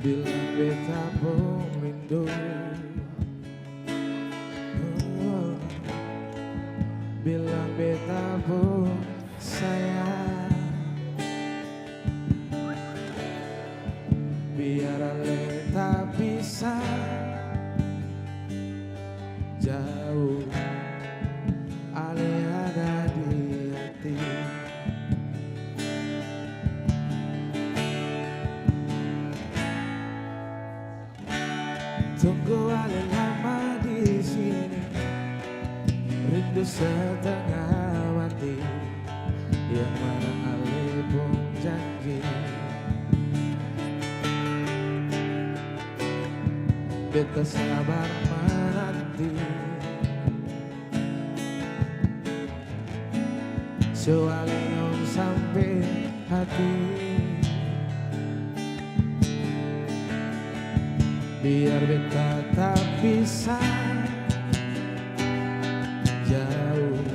Bilang beta pun rindu, bilang beta pun sayang. Biar ale tak bisa jauh, ale ada di hati. Tunggu ale lama di sini, rindu setengah mati. Yang mana ale pun janji, beta sabar menanti. Soalnya sampai hati, biar beta tak bisa jauh,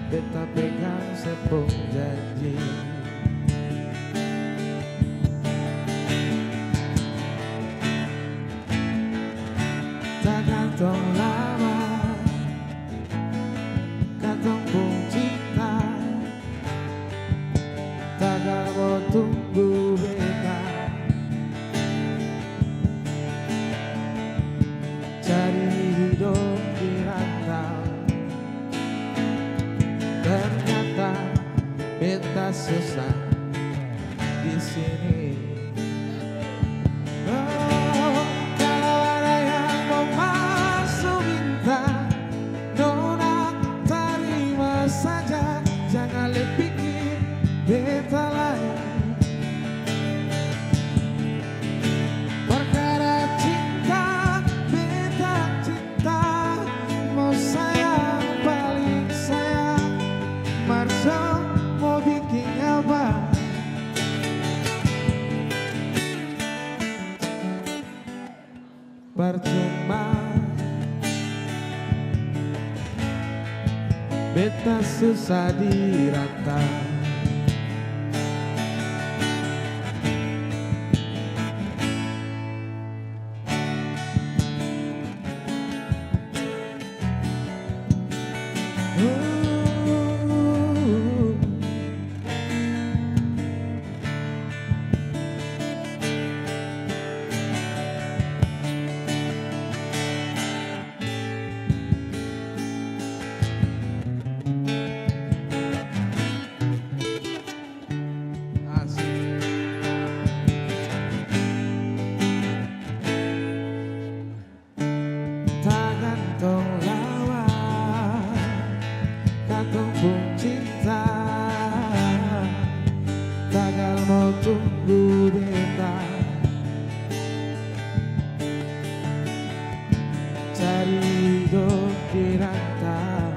beta pegang sepung janji. Tak gantung lama, gantung pun cinta. Tak mau tunggu beta, cari hidup di rantau. Ternyata beta susah di sini. Oh, kalau ada yang mau masuk minta, nona terima saja. Jangan le pikir beta lain. Perkara cinta, beta cinta. Mau sayang paling sayang, Marso mau bikin apa? Percuma, beta susah dirantau. Gantung lawa, gantung pun cinta. Takkan mau tunggu beta, cari hidup di rantau.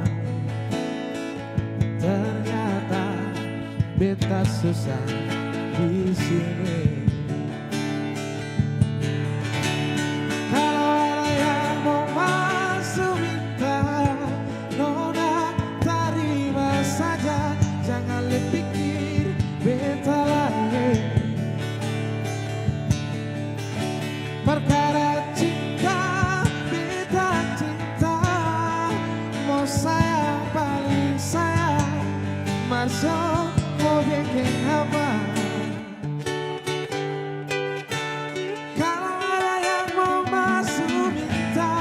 Ternyata beta susah di sini. Pikir beta lain, perkara cinta, beta cinta. Mau sayang paling sayang, masuk mau bikin apa? Kalau ada yang mau masuk minta,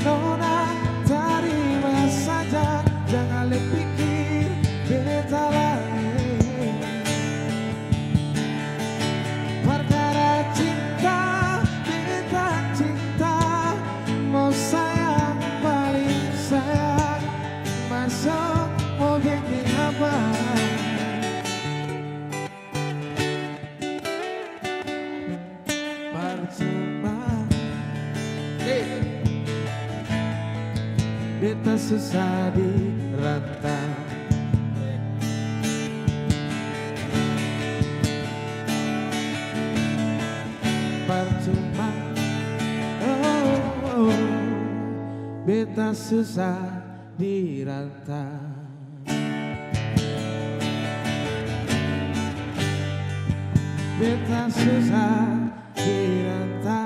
nona terima saja. Jangan le pikir beta lain. Perkara cinta, beta cinta. Mau sayang paling sayang, masuk mau bikin apa? Percuma, beta susah dirantau. Percuma, beta susah dirantau. Beta susah di rantai.